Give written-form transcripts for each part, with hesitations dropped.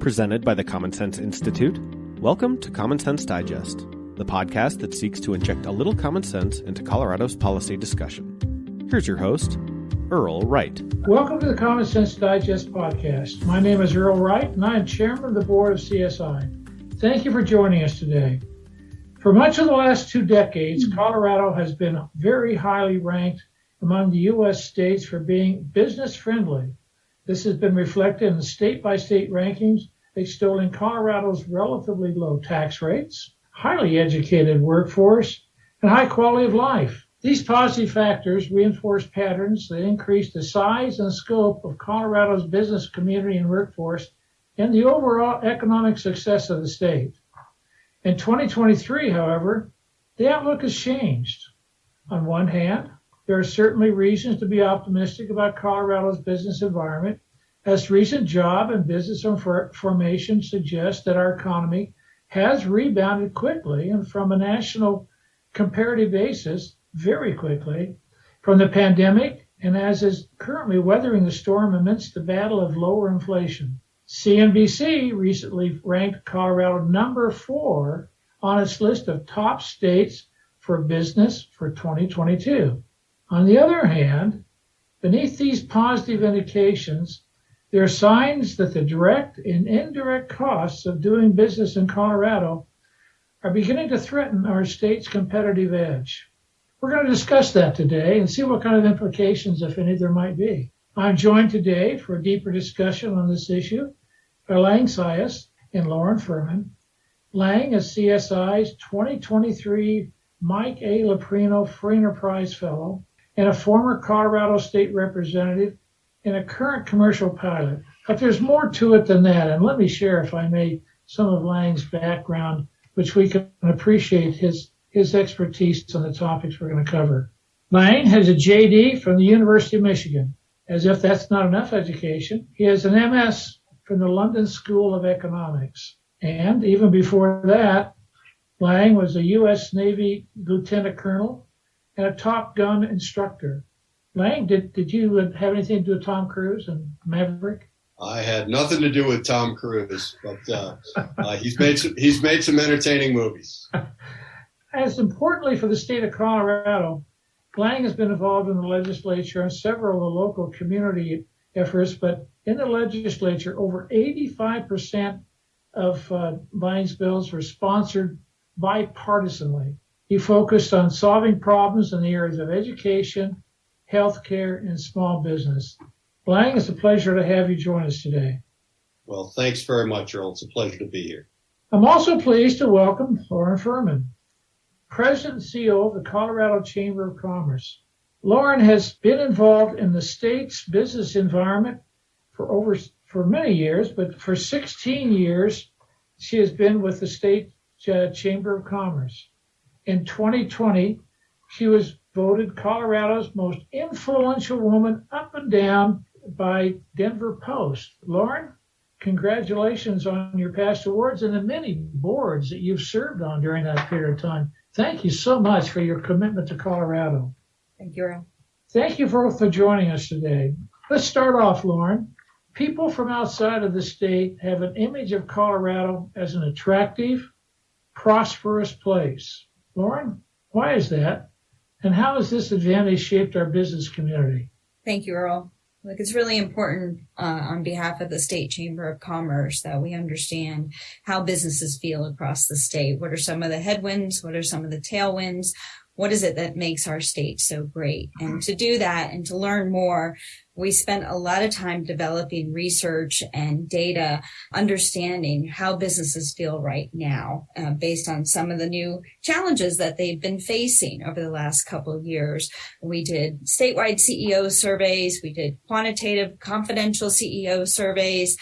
Presented by the Common Sense Institute, welcome to Common Sense Digest, the podcast that seeks to inject a little common sense into Colorado's policy discussion. Here's your host, Earl Wright. Welcome to the Common Sense Digest podcast. My name is Earl Wright, and I am chairman of the board of CSI. Thank you for joining us today. For much of the last 2 decades, Colorado has been very highly ranked among the U.S. states for being business friendly. This has been reflected in the state-by-state rankings, extolling Colorado's relatively low tax rates, highly educated workforce, and high quality of life. These positive factors reinforce patterns that increase the size and scope of Colorado's business community and workforce and the overall economic success of the state. In 2023, however, the outlook has changed. On one hand, there are certainly reasons to be optimistic about Colorado's business environment, as recent job and business formation suggests that our economy has rebounded quickly and from a national comparative basis very quickly from the pandemic, and as is currently weathering the storm amidst the battle of lower inflation. CNBC recently ranked Colorado number 4 on its list of top states for business for 2022. On the other hand, beneath these positive indications, there are signs that the direct and indirect costs of doing business in Colorado are beginning to threaten our state's competitive edge. We're going to discuss that today and see what kind of implications, if any, there might be. I'm joined today for a deeper discussion on this issue by Sias and Loren Furman. Lang is CSI's 2023 Mike A. Loprino Free Enterprise Fellow and a former Colorado State Representative and a current commercial pilot. But there's more to it than that, and let me share, if I may, some of Lang's background, which we can appreciate his expertise on the topics we're going to cover. Lang has a JD from the University of Michigan. As if that's not enough education, he has an MS from the London School of Economics. And even before that, Lang was a U.S. Navy lieutenant colonel and a Top Gun instructor. Lang, did you have anything to do with Tom Cruise and Maverick? I had nothing to do with Tom Cruise, but he's made some entertaining movies. As importantly for the state of Colorado, Lang has been involved in the legislature and several of the local community efforts, but in the legislature, over 85% of Lang's bills were sponsored bipartisanly. He focused on solving problems in the areas of education, healthcare, and small business. Lang, it's a pleasure to have you join us today. Well, thanks very much, Earl. It's a pleasure to be here. I'm also pleased to welcome Loren Furman, President and CEO of the Colorado Chamber of Commerce. Loren has been involved in the state's business environment for many years, but for 16 years, she has been with the state Chamber of Commerce. In 2020, she was voted Colorado's most influential woman up and down by Denver Post. Loren, congratulations on your past awards and the many boards that you've served on during that period of time. Thank you so much for your commitment to Colorado. Thank you, Earl. Thank you both for joining us today. Let's start off, Loren. People from outside of the state have an image of Colorado as an attractive, prosperous place. Loren, why is that? And how has this advantage shaped our business community? Thank you, Earl. Look, it's really important on behalf of the State Chamber of Commerce that we understand how businesses feel across the state. What are some of the headwinds? What are some of the tailwinds? What is it that makes our state so great? And to do that and to learn more, we spent a lot of time developing research and data, understanding how businesses feel right now, based on some of the new challenges that they've been facing over the last couple of years. We did statewide CEO surveys. We did quantitative, confidential CEO surveys.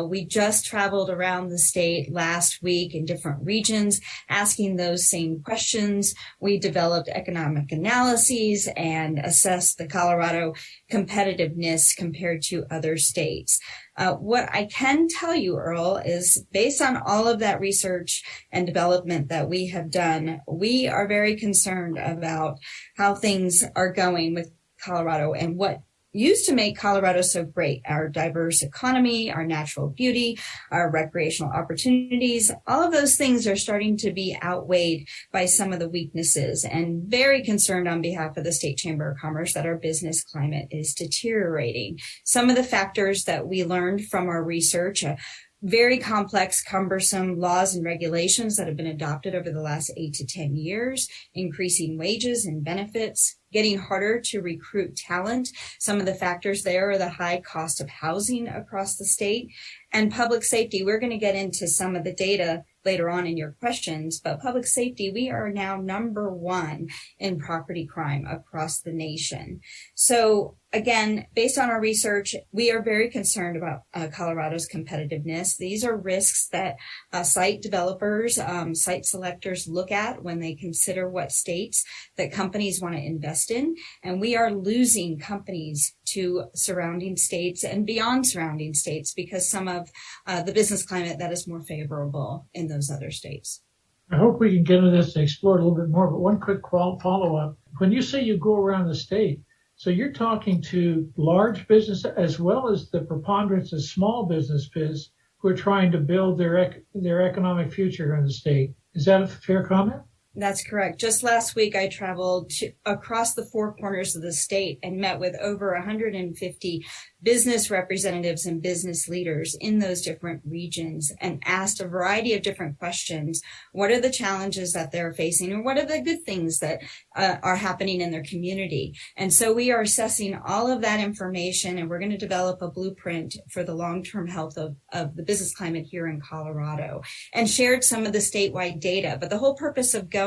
We just traveled around the state last week in different regions, asking those same questions. We developed economic analyses and assessed the Colorado competitiveness compared to other states. What I can tell you, Earl, is based on all of that research and development that we have done, we are very concerned about how things are going with Colorado and what used to make Colorado so great. Our diverse economy, our natural beauty, our recreational opportunities, all of those things are starting to be outweighed by some of the weaknesses, and very concerned on behalf of the State Chamber of Commerce that our business climate is deteriorating. Some of the factors that we learned from our research, very complex, cumbersome laws and regulations that have been adopted over the last 8 to 10 years, increasing wages and benefits, getting harder to recruit talent. Some of the factors there are the high cost of housing across the state, and public safety. We're going to get into some of the data later on in your questions, but public safety, we are now #1 in property crime across the nation. So again, based on our research, we are very concerned about Colorado's competitiveness. These are risks that site developers, site selectors look at when they consider what states that companies want to invest in. And we are losing companies to surrounding states and beyond surrounding states because some of the business climate that is more favorable in those other states. I hope we can get into this and explore it a little bit more, but one quick follow-up. When you say you go around the state, so you're talking to large business as well as the preponderance of small business who are trying to build their economic future here in the state. Is that a fair comment? That's correct. Just last week, I traveled across the four corners of the state and met with over 150 business representatives and business leaders in those different regions and asked a variety of different questions. What are the challenges that they're facing, and what are the good things that are happening in their community? And so we are assessing all of that information, and we're going to develop a blueprint for the long-term health of the business climate here in Colorado, and shared some of the statewide data. But the whole purpose of going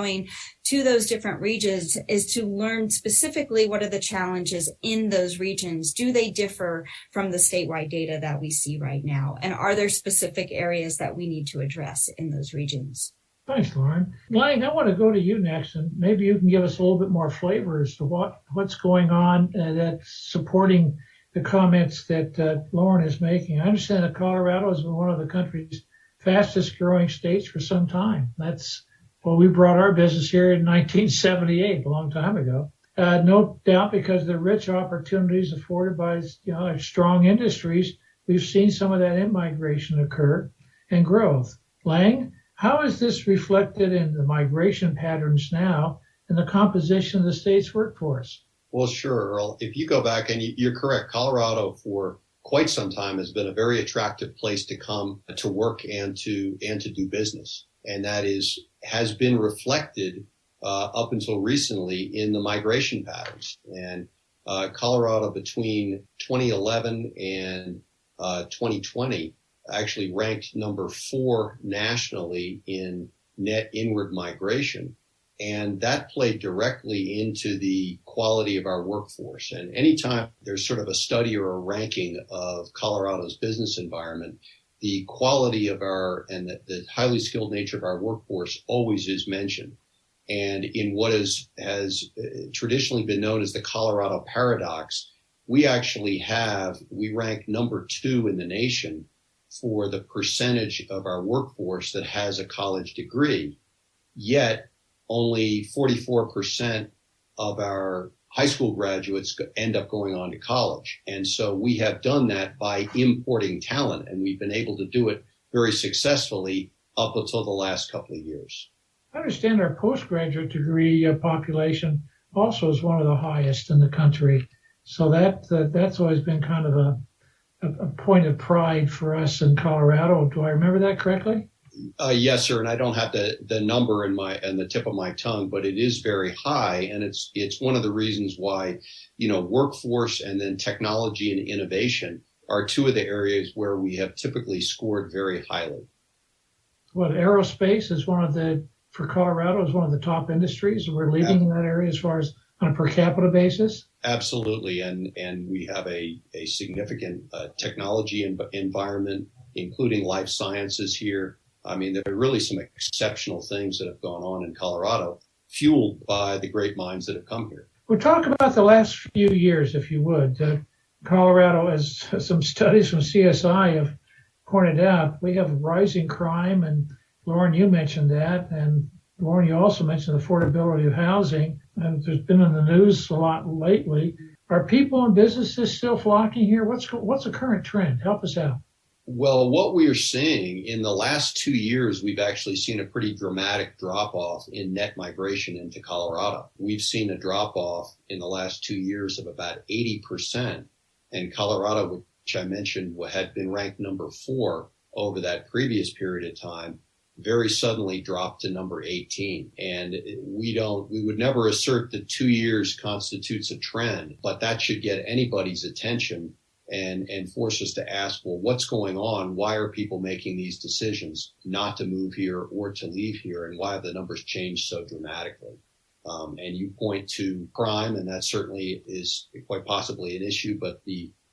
to those different regions is to learn specifically what are the challenges in those regions. Do they differ from the statewide data that we see right now? And are there specific areas that we need to address in those regions? Thanks, Loren. Lang, I want to go to you next, and maybe you can give us a little bit more flavor as to what's going on that's supporting the comments that Loren is making. I understand that Colorado has been one of the country's fastest growing states for some time. Well, we brought our business here in 1978, a long time ago. No doubt because of the rich opportunities afforded by strong industries, we've seen some of that in-migration occur and growth. Lang, how is this reflected in the migration patterns now and the composition of the state's workforce? Well, sure, Earl. If you go back, and you're correct, Colorado for quite some time has been a very attractive place to come to work and to do business. And that has been reflected up until recently in the migration patterns. And Colorado between 2011 and 2020 actually ranked #4 nationally in net inward migration. And that played directly into the quality of our workforce. And anytime there's sort of a study or a ranking of Colorado's business environment, the quality of and the highly skilled nature of our workforce always is mentioned. And in what has traditionally been known as the Colorado paradox, we rank #2 in the nation for the percentage of our workforce that has a college degree. Yet only 44% of our high school graduates end up going on to college. And so we have done that by importing talent, and we've been able to do it very successfully up until the last couple of years. I understand our postgraduate degree population also is one of the highest in the country. So that's always been kind of a point of pride for us in Colorado. Do I remember that correctly? Yes, sir. And I don't have the number in the tip of my tongue, but it is very high. And it's one of the reasons why, workforce and then technology and innovation are two of the areas where we have typically scored very highly. What, aerospace is for Colorado is one of the top industries. We're leading in that area as far as on a per capita basis. Absolutely. And we have a significant technology environment, including life sciences here. I mean, there are really some exceptional things that have gone on in Colorado, fueled by the great minds that have come here. We'll talk about the last few years, if you would. Colorado, as some studies from CSI have pointed out, we have rising crime, and Loren, you mentioned that, and Loren, you also mentioned affordability of housing, and there's been in the news a lot lately Are people and businesses still flocking here? What's the current trend? Help us out. Well, what we are seeing in the last 2 years, we've actually seen a pretty dramatic drop-off in net migration into Colorado. We've seen a drop-off in the last 2 years of about 80%. And Colorado, which I mentioned had been ranked number 4 over that previous period of time, very suddenly dropped to number 18. And we would never assert that 2 years constitutes a trend, but that should get anybody's attention and force us to ask, well, what's going on? Why are people making these decisions not to move here or to leave here? And why have the numbers changed so dramatically? And you point to crime, and that certainly is quite possibly an issue, but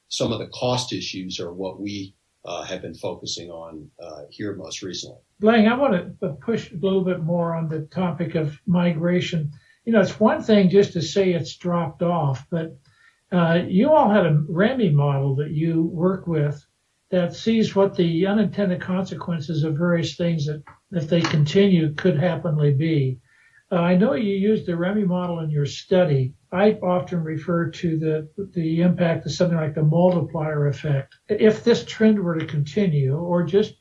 some of the cost issues are what we have been focusing on here most recently. Lang, I want to push a little bit more on the topic of migration. It's one thing just to say it's dropped off, but you all had a REMI model that you work with that sees what the unintended consequences of various things that, if they continue, could happenly be. I know you used the REMI model in your study. I often refer to the impact of something like the multiplier effect. If this trend were to continue, or just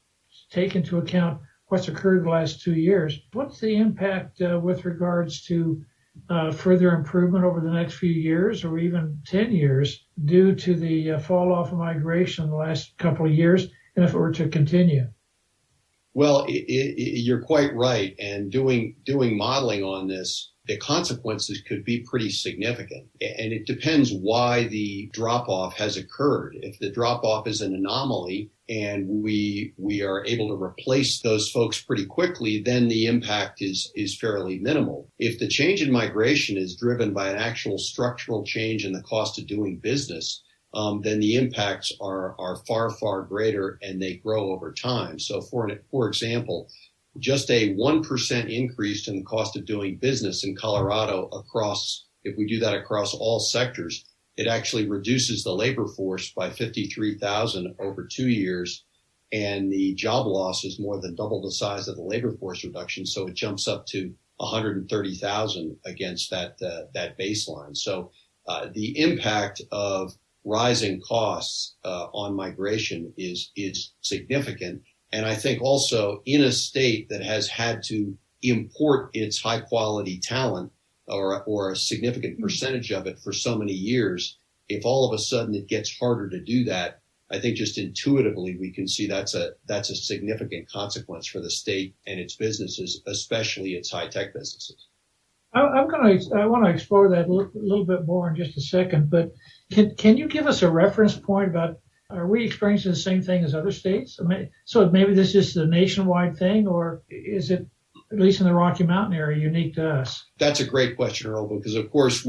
take into account what's occurred in the last 2 years, what's the impact with regards to further improvement over the next few years or even 10 years due to the fall off of migration in the last couple of years, and if it were to continue? Well, you're quite right. And doing modeling on this, the consequences could be pretty significant. And it depends why the drop-off has occurred. If the drop-off is an anomaly and we are able to replace those folks pretty quickly, then the impact is fairly minimal. If the change in migration is driven by an actual structural change in the cost of doing business, then the impacts are far, far greater, and they grow over time. So for example, just a 1% increase in the cost of doing business in Colorado if we do that across all sectors, it actually reduces the labor force by 53,000 over 2 years. And the job loss is more than double the size of the labor force reduction. So it jumps up to 130,000 against that baseline. So the impact of rising costs on migration is significant. And I think also in a state that has had to import its high quality talent or a significant percentage of it for so many years, if all of a sudden it gets harder to do that, I think just intuitively we can see that's a significant consequence for the state and its businesses, especially its high tech businesses. I want to explore that a little bit more in just a second, but can you give us a reference point about, are we experiencing the same thing as other states? So maybe this is a nationwide thing, or is it, at least in the Rocky Mountain area, unique to us? That's a great question, Earl, because of course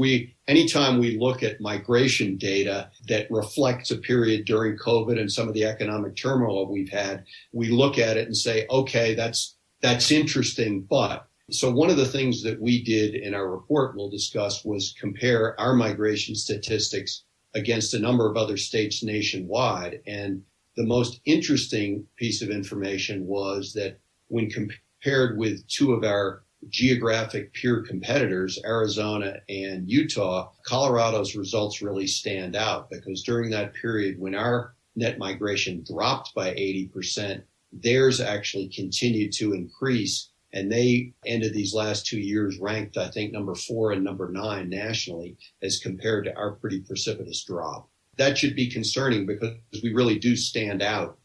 anytime we look at migration data that reflects a period during COVID and some of the economic turmoil we've had, we look at it and say, okay, that's interesting, but. So one of the things that we did in our report we'll discuss was compare our migration statistics against a number of other states nationwide. And the most interesting piece of information was that when compared with two of our geographic peer competitors, Arizona and Utah, Colorado's results really stand out, because during that period when our net migration dropped by 80%, theirs actually continued to increase. And they ended these last 2 years ranked, I think, number 4 and number 9 nationally as compared to our pretty precipitous drop. That should be concerning because we really do stand out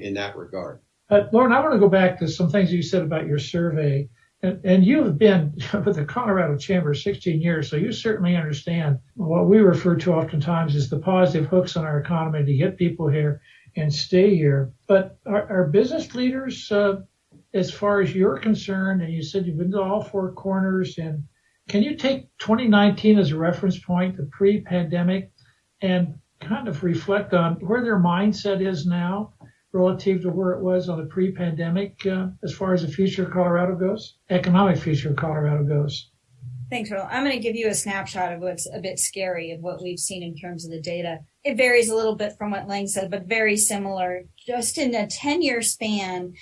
in that regard. Loren, I want to go back to some things you said about your survey. And you have been with the Colorado Chamber 16 years, so you certainly understand what we refer to oftentimes as the positive hooks on our economy to get people here and stay here. But are business leaders, as far as you're concerned, and you said you've been to all 4 corners, and can you take 2019 as a reference point, the pre-pandemic, and kind of reflect on where their mindset is now relative to where it was on the pre-pandemic as far as the future of Colorado goes, economic future of Colorado goes? Thanks, Earl. I'm going to give you a snapshot of what's a bit scary of what we've seen in terms of the data. It varies a little bit from what Lang said, but very similar. Just in a 10-year span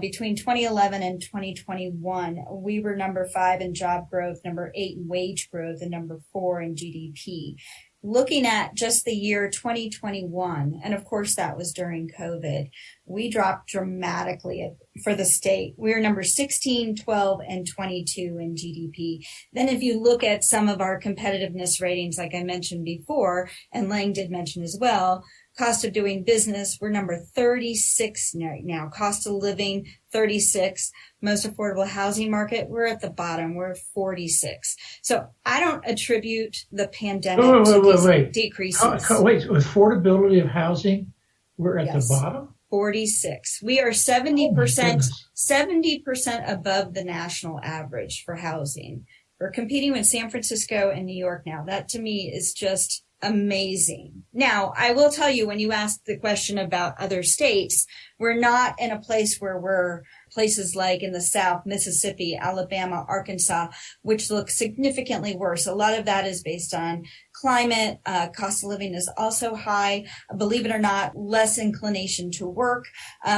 between 2011 and 2021, we were number 5 in job growth, number 8 in wage growth, and number 4 in GDP. looking at just the year 2021, and of course that was during COVID, we dropped dramatically for the state. We were number 16, 12, and 22 in GDP. Then if you look at some of our competitiveness ratings, like I mentioned before, and Lang did mention as well, cost of doing business, we're number 36 right now. Cost of living, 36. Most affordable housing market, we're at the bottom. We're 46. So I don't attribute the pandemic to these decreases. Wait, affordability of housing, we're at the bottom? 46. We are 70%, 70% above the national average for housing. We're competing with San Francisco and New York now. That to me is just amazing. Now, I will tell you, when you ask the question about other states, we're not in a place where we're places like in the South, Mississippi, Alabama, Arkansas, which look significantly worse. A lot of that is based on climate. Cost of living is also high. Believe it or not, less inclination to work.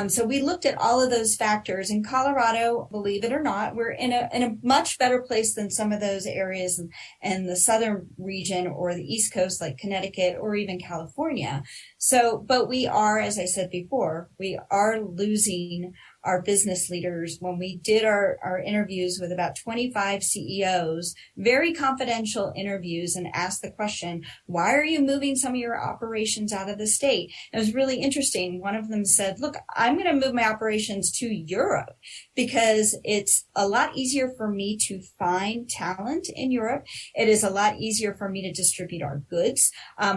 So we looked at all of those factors. In Colorado, believe it or not, we're in a much better place than some of those areas in the southern region or the East Coast, like Connecticut or even California. So, but we are, as I said before, we are losing our business leaders. When we did our interviews with about 25 CEOs, very confidential interviews, and asked the question, why are you moving some of your operations out of the state? It was really interesting. One of them said, look, I'm going to move my operations to Europe because it's a lot easier for me to find talent in Europe. It is a lot easier for me to distribute our goods.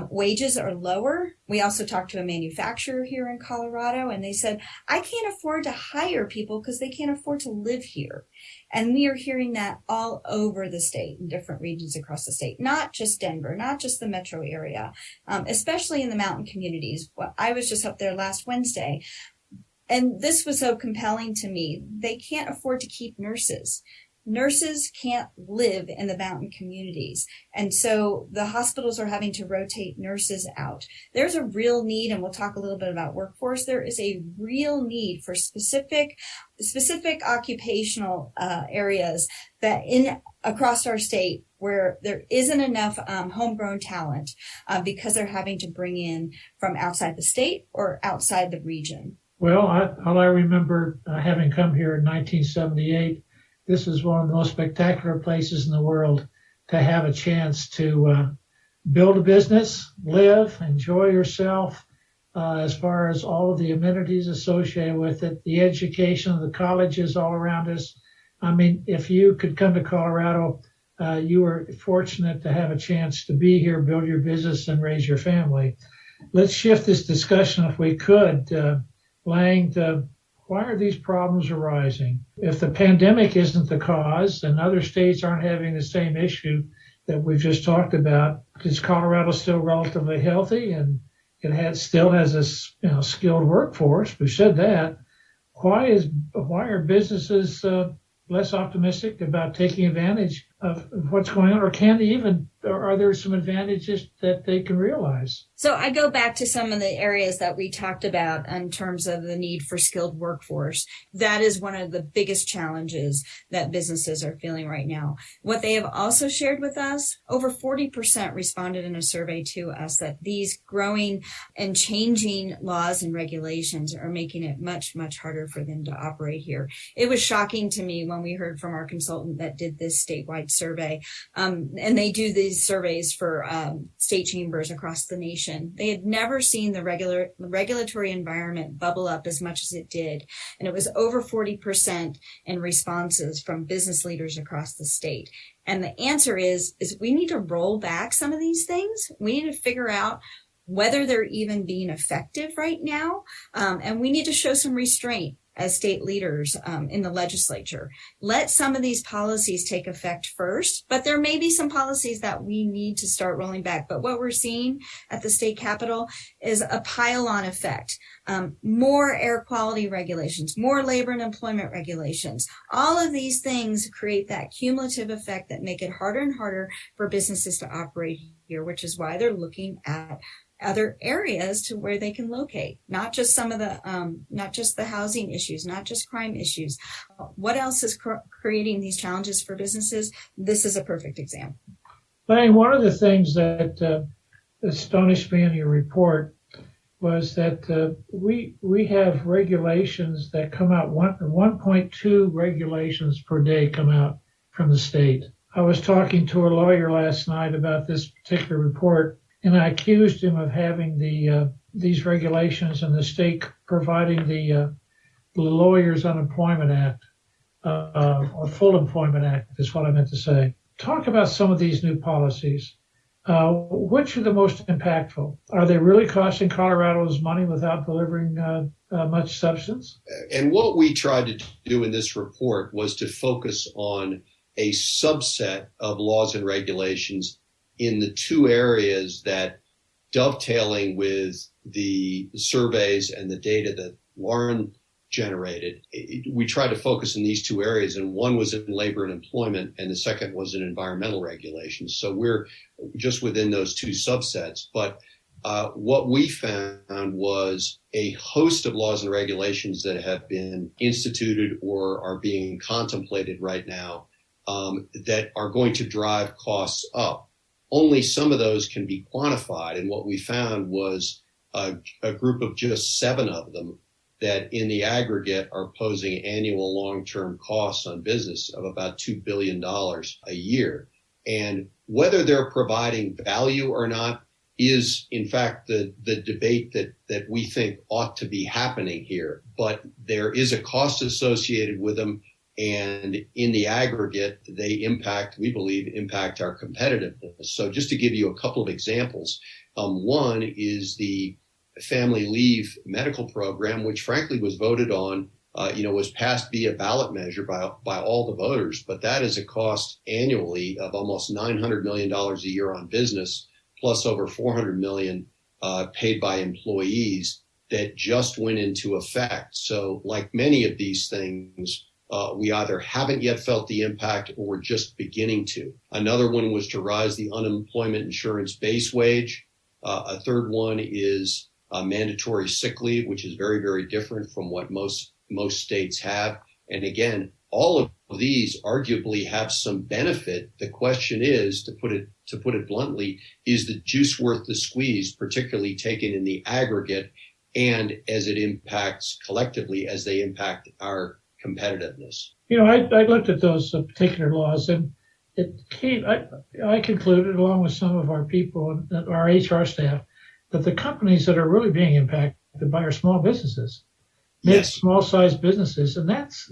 Wages are lower. We also talked to a manufacturer here in Colorado, and they said, I can't afford to hire people because they can't afford to live here. And we are hearing that all over the state, in different regions across the state, not just Denver, not just the metro area, especially in the mountain communities. Well, I was just up there last Wednesday, and this was so compelling to me. They can't afford to keep nurses. Nurses can't live in the mountain communities. And so the hospitals are having to rotate nurses out. There's a real need, and we'll talk a little bit about workforce. There is a real need for specific occupational areas that across our state where there isn't enough homegrown talent because they're having to bring in from outside the state or outside the region. Well, I remember having come here in 1978. This is one of the most spectacular places in the world to have a chance to build a business, live, enjoy yourself, as far as all of the amenities associated with it, the education of the colleges all around us. I mean, if you could come to Colorado, you were fortunate to have a chance to be here, build your business, and raise your family. Let's shift this discussion, if we could, Lang, to why are these problems arising? If the pandemic isn't the cause and other states aren't having the same issue that we've just talked about, is Colorado still relatively healthy and it still has a skilled workforce? We said that. Why are businesses less optimistic about taking advantage of what's going on, or are there some advantages that they can realize? So I go back to some of the areas that we talked about in terms of the need for skilled workforce. That is one of the biggest challenges that businesses are feeling right now. What they have also shared with us, over 40% responded in a survey to us that these growing and changing laws and regulations are making it much, much harder for them to operate here. It was shocking to me when we heard from our consultant that did this statewide survey, and they do these surveys for state chambers across the nation. They had never seen the regulatory environment bubble up as much as it did, and it was over 40% in responses from business leaders across the state. And the answer is we need to roll back some of these things. We need to figure out whether they're even being effective right now, and we need to show some restraint as state leaders in the legislature. Let some of these policies take effect first, but there may be some policies that we need to start rolling back. But what we're seeing at the state capitol is a pile-on effect. More air quality regulations, more labor and employment regulations. All of these things create that cumulative effect that make it harder and harder for businesses to operate here, which is why they're looking at other areas to where they can locate, not just some of the, not just the housing issues, not just crime issues. What else is creating these challenges for businesses? This is a perfect example. Lang, one of the things that astonished me in your report was that we have regulations that come out, 1.2 regulations per day come out from the state. I was talking to a lawyer last night about this particular report, and I accused him of having these regulations and the state providing the Lawyers Unemployment Act, or Full Employment Act is what I meant to say. Talk about some of these new policies. Which are the most impactful? Are they really costing Colorado's money without delivering much substance? And what we tried to do in this report was to focus on a subset of laws and regulations in the two areas that, dovetailing with the surveys and the data that Loren generated, we tried to focus in these two areas, and one was in labor and employment, and the second was in environmental regulations. So we're just within those two subsets. But what we found was a host of laws and regulations that have been instituted or are being contemplated right now that are going to drive costs up. Only some of those can be quantified, and what we found was a group of just 7 of them that in the aggregate are posing annual long-term costs on business of about $2 billion a year. And whether they're providing value or not is, in fact, the debate that we think ought to be happening here. But there is a cost associated with them, and in the aggregate, they we believe, impact our competitiveness. So just to give you a couple of examples, one is the family leave medical program, which frankly was voted on, was passed via ballot measure by all the voters. But that is a cost annually of almost $900 million a year on business, plus over $400 million paid by employees that just went into effect. So like many of these things, we either haven't yet felt the impact or we're just beginning to. Another one was to rise the unemployment insurance base wage. A third one is mandatory sick leave, which is very, very different from what most states have. And again, all of these arguably have some benefit. The question is, to put it bluntly, is the juice worth the squeeze, particularly taken in the aggregate and as it impacts collectively as they impact our competitiveness? I looked at those particular laws, and I concluded, along with some of our people and our HR staff, that the companies that are really being impacted by are small businesses, small-sized businesses. And that's,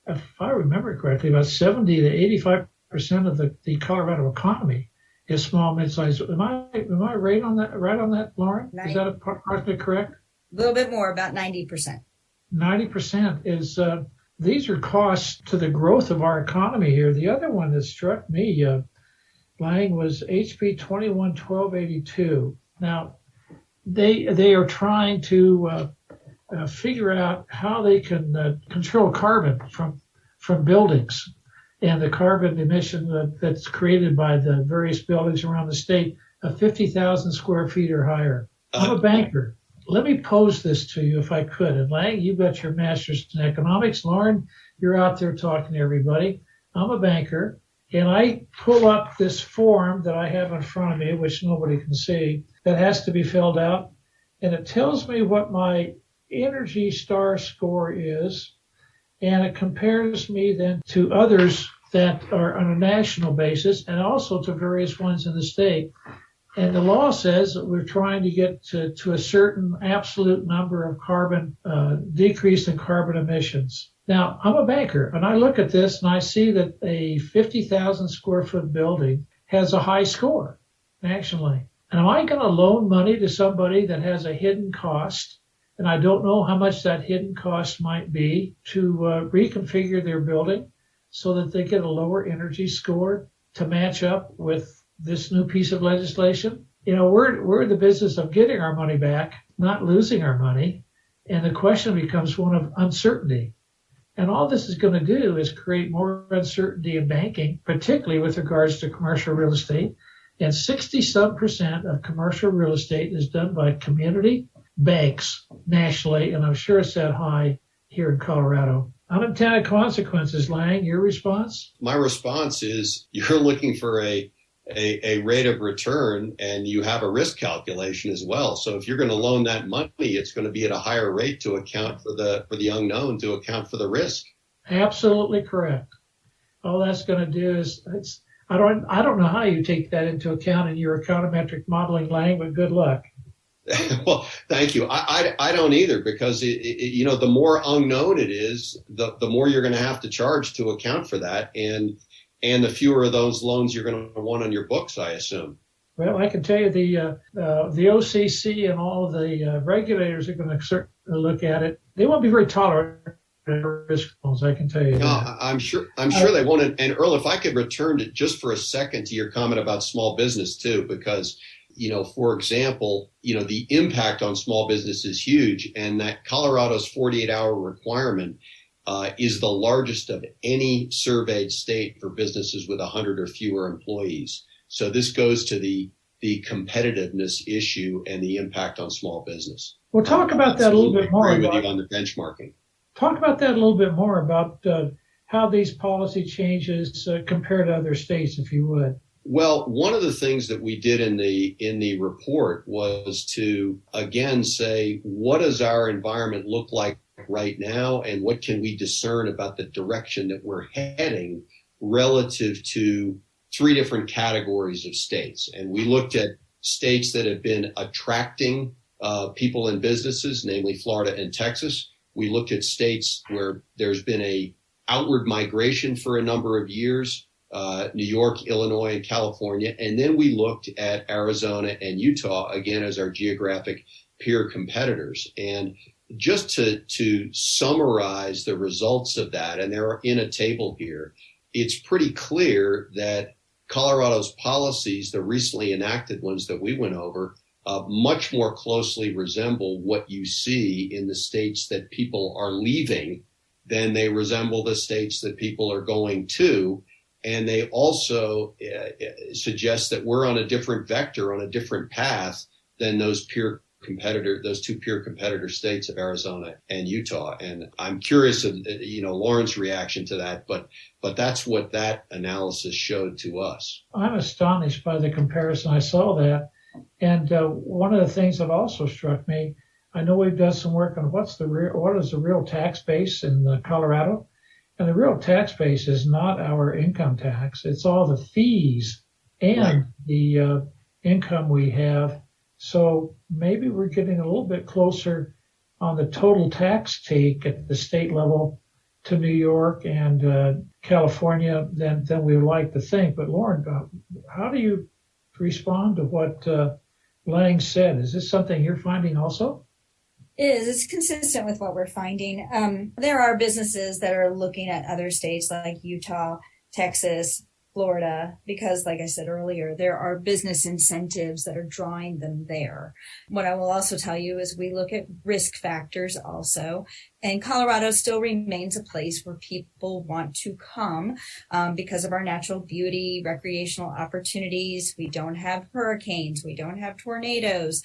if I remember correctly, about 70 to 85% of the Colorado economy is small, mid-sized. Am I right on that, Loren? Is that approximately correct? A little bit more, about 90%. 90% is, these are costs to the growth of our economy here. The other one that struck me, Lang, was HB 21-1282. Now, they are trying to figure out how they can control carbon from buildings and the carbon emission that's created by the various buildings around the state of 50,000 square feet or higher. I'm a banker. Let me pose this to you if I could. And Lang, you've got your master's in economics. Loren, you're out there talking to everybody. I'm a banker, and I pull up this form that I have in front of me, which nobody can see, that has to be filled out. And it tells me what my Energy Star score is, and it compares me then to others that are on a national basis and also to various ones in the state. And the law says that we're trying to get to a certain absolute number of carbon, decrease in carbon emissions. Now, I'm a banker, and I look at this and I see that a 50,000 square foot building has a high score nationally. And am I going to loan money to somebody that has a hidden cost, and I don't know how much that hidden cost might be, to reconfigure their building so that they get a lower energy score to match up with this new piece of legislation? We're in the business of getting our money back, not losing our money. And the question becomes one of uncertainty. And all this is going to do is create more uncertainty in banking, particularly with regards to commercial real estate. And 60-some% of commercial real estate is done by community banks nationally, and I'm sure it's that high here in Colorado. Unintended consequences, Lang, your response? My response is you're looking for a a rate of return, and you have a risk calculation as well. So if you're going to loan that money, it's going to be at a higher rate to account for the unknown, to account for the risk. Absolutely correct. All that's going to do is I don't know how you take that into account in your econometric modeling language. Good luck. Well, thank you. I don't either, because the more unknown it is, the more you're going to have to charge to account for that, and the fewer of those loans you're going to want on your books, I assume. Well, I can tell you the OCC and all of the regulators are going to certainly look at it. They won't be very tolerant of risk loans, I can tell you. No, I'm sure they won't. And Earl, if I could return to just for a second to your comment about small business too, because for example, the impact on small business is huge, and that Colorado's 48-hour requirement is the largest of any surveyed state for businesses with 100 or fewer employees. So this goes to the competitiveness issue and the impact on small business. We'll talk about that a little bit more. I agree with you on the benchmarking. Talk about that a little bit more, about how these policy changes compare to other states, if you would. Well, one of the things that we did in the report was to, again, say, what does our environment look like right now, and what can we discern about the direction that we're heading relative to 3 different categories of states. And we looked at states that have been attracting people and businesses, namely Florida and Texas. We looked at states where there's been a outward migration for a number of years, New York, Illinois, and California. And then we looked at Arizona and Utah, again, as our geographic peer competitors. And just to summarize the results of that, and they're in a table here, it's pretty clear that Colorado's policies, the recently enacted ones that we went over, much more closely resemble what you see in the states that people are leaving than they resemble the states that people are going to. And they also suggest that we're on a different vector, on a different path than those two peer competitor states of Arizona and Utah. And I'm curious of, Loren's reaction to that, but that's what that analysis showed to us. I'm astonished by the comparison. I saw that. And one of the things that also struck me, I know we've done some work on what is the real tax base in Colorado. And the real tax base is not our income tax. It's all the fees and right. The income we have. So maybe we're getting a little bit closer on the total tax take at the state level to New York and California than we would like to think. But Loren, how do you respond to what Lang said? Is this something you're finding also? It's consistent with what we're finding. There are businesses that are looking at other states like Utah, Texas, Florida, because like I said earlier, there are business incentives that are drawing them there. What I will also tell you is we look at risk factors also, and Colorado still remains a place where people want to come because of our natural beauty, recreational opportunities. We don't have hurricanes. We don't have tornadoes.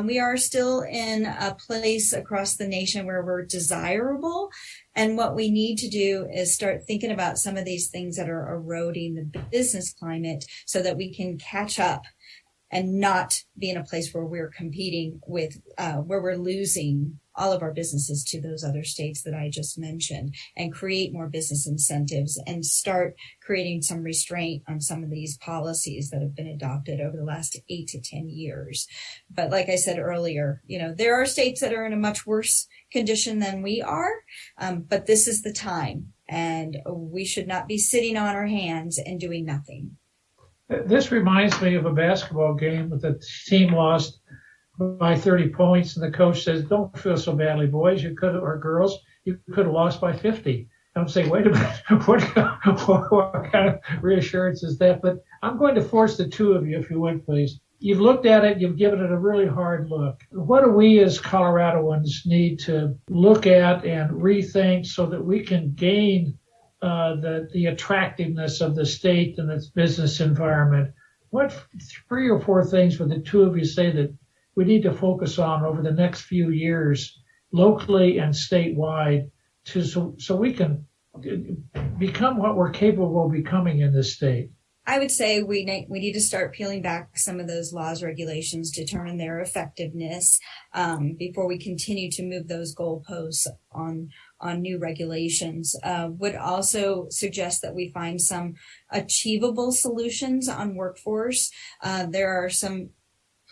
We are still in a place across the nation where we're desirable. And what we need to do is start thinking about some of these things that are eroding the business climate so that we can catch up and not be in a place where we're competing with, where we're losing all of our businesses to those other states that I just mentioned, and create more business incentives and start creating some restraint on some of these policies that have been adopted over the last 8 to 10 years. But like I said earlier, there are states that are in a much worse condition than we are, but this is the time, and we should not be sitting on our hands and doing nothing. This reminds me of a basketball game with the team lost by 30 points, and the coach says, "Don't feel so badly, boys. Or girls, you could have lost by 50." And I'm saying, wait a minute, what kind of reassurance is that? But I'm going to force the two of you, if you would, please. You've looked at it. You've given it a really hard look. What do we as Coloradoans need to look at and rethink so that we can gain the attractiveness of the state and its business environment? What 3 or 4 things would the two of you say that we need to focus on over the next few years, locally and statewide, so we can become what we're capable of becoming in this state? I would say we need to start peeling back some of those laws, regulations, determine their effectiveness before we continue to move those goalposts on new regulations. Would also suggest that we find some achievable solutions on workforce. There are some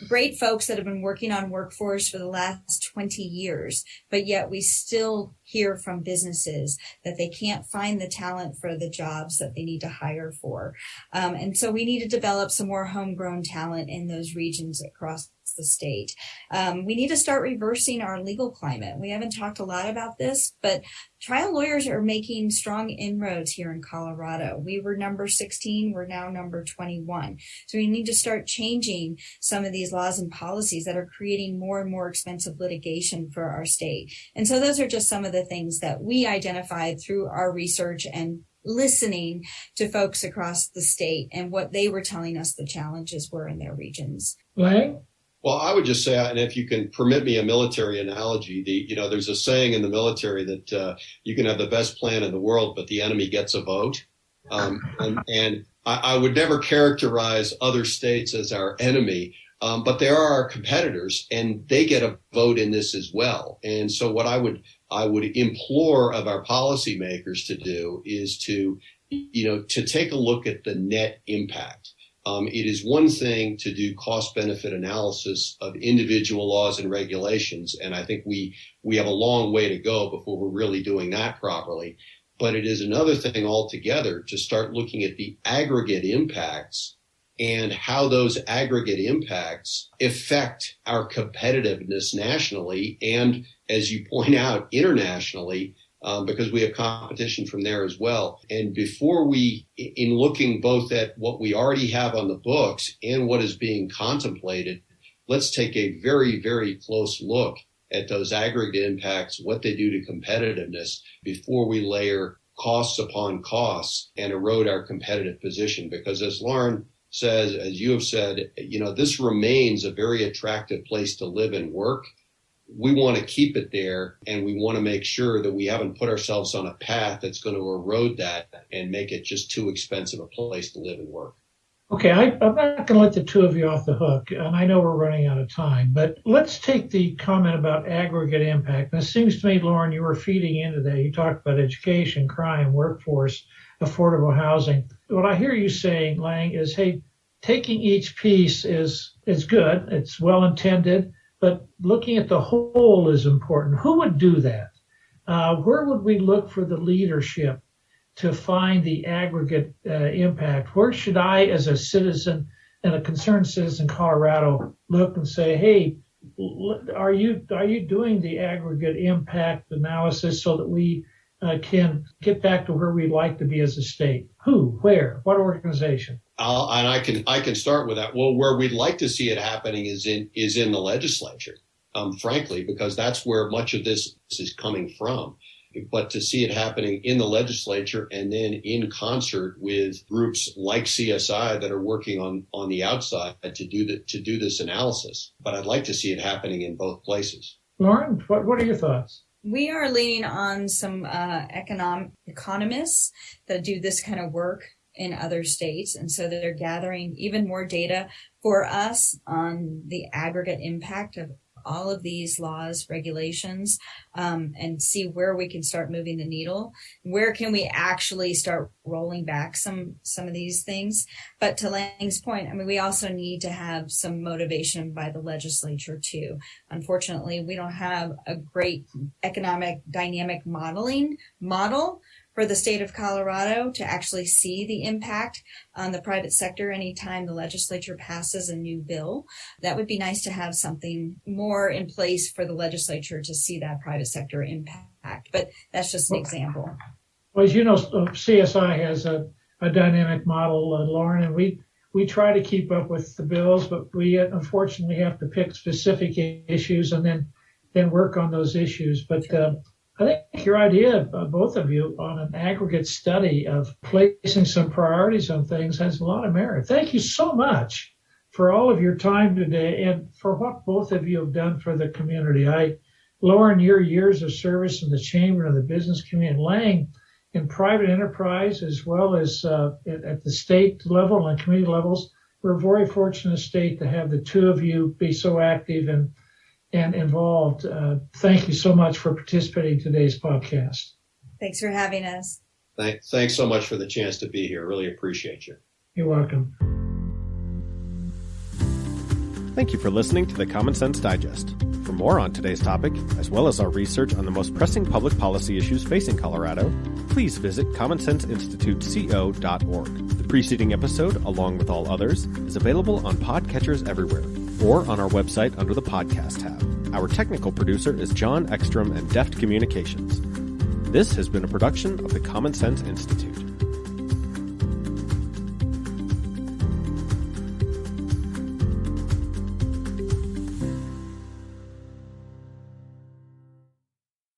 great folks that have been working on workforce for the last 20 years, but yet we still hear from businesses that they can't find the talent for the jobs that they need to hire for. And so we need to develop some more homegrown talent in those regions across the state. We need to start reversing our legal climate. We haven't talked a lot about this, but trial lawyers are making strong inroads here in Colorado. We were number 16. We're now number 21. So we need to start changing some of these laws and policies that are creating more and more expensive litigation for our state. And so those are just some of the things that we identified through our research and listening to folks across the state and what they were telling us the challenges were in their regions. Lang? Well, I would just say, and if you can permit me a military analogy, there's a saying in the military that you can have the best plan in the world, but the enemy gets a vote. And I would never characterize other states as our enemy, but they are our competitors, and they get a vote in this as well. And so what I would implore of our policymakers to do is to take a look at the net impact. It is one thing to do cost-benefit analysis of individual laws and regulations, and I think we have a long way to go before we're really doing that properly. But it is another thing altogether to start looking at the aggregate impacts and how those aggregate impacts affect our competitiveness nationally and, as you point out, internationally, because we have competition from there as well. And before in looking both at what we already have on the books and what is being contemplated, let's take a very, very close look at those aggregate impacts, what they do to competitiveness before we layer costs upon costs and erode our competitive position. Because as Loren says, as you have said, this remains a very attractive place to live and work. We want to keep it there, and we want to make sure that we haven't put ourselves on a path that's going to erode that and make it just too expensive a place to live and work. Okay, I'm not going to let the two of you off the hook, and I know we're running out of time, but let's take the comment about aggregate impact. And it seems to me, Loren, you were feeding into that. You talked about education, crime, workforce, affordable housing. What I hear you saying, Lang, is, hey, taking each piece is good. It's well intended. But looking at the whole is important. Who would do that? Where would we look for the leadership to find the aggregate impact? Where should I, as a citizen and a concerned citizen in Colorado, look and say, hey, are you doing the aggregate impact analysis so that we can get back to where we'd like to be as a state? Who, where, what organization? And I can start with that. Well, where we'd like to see it happening is in the legislature, frankly, because that's where much of this is coming from. But to see it happening in the legislature and then in concert with groups like CSI that are working on the outside to do this analysis. But I'd like to see it happening in both places. Loren, what are your thoughts? We are leaning on some economists that do this kind of work in other states. And so they're gathering even more data for us on the aggregate impact of all of these laws, regulations, and see where we can start moving the needle. Where can we actually start rolling back some of these things? But to Lang's point, I mean, we also need to have some motivation by the legislature too. Unfortunately, we don't have a great economic dynamic model for the state of Colorado to actually see the impact on the private sector anytime the legislature passes a new bill. That would be nice to have something more in place for the legislature to see that private sector impact. But that's just an example. Well, as you know, CSI has a dynamic model, Loren, and we try to keep up with the bills, but we unfortunately have to pick specific issues and then work on those issues. But I think your idea, both of you, on an aggregate study of placing some priorities on things has a lot of merit. Thank you so much for all of your time today and for what both of you have done for the community. Loren, your years of service in the chamber and the business community, Lang, in private enterprise as well as at the state level and community levels. We're a very fortunate state to have the two of you be so active and involved. Thank you so much for participating in today's podcast. Thanks for having us. Thanks so much for the chance to be here. Really appreciate you. You're welcome. Thank you for listening to the Common Sense Digest. For more on today's topic, as well as our research on the most pressing public policy issues facing Colorado, please visit commonsenseinstituteco.org. The preceding episode, along with all others, is available on podcatchers everywhere or on our website under the podcast tab. Our technical producer is John Ekstrom and Deft Communications. This has been a production of the Common Sense Institute.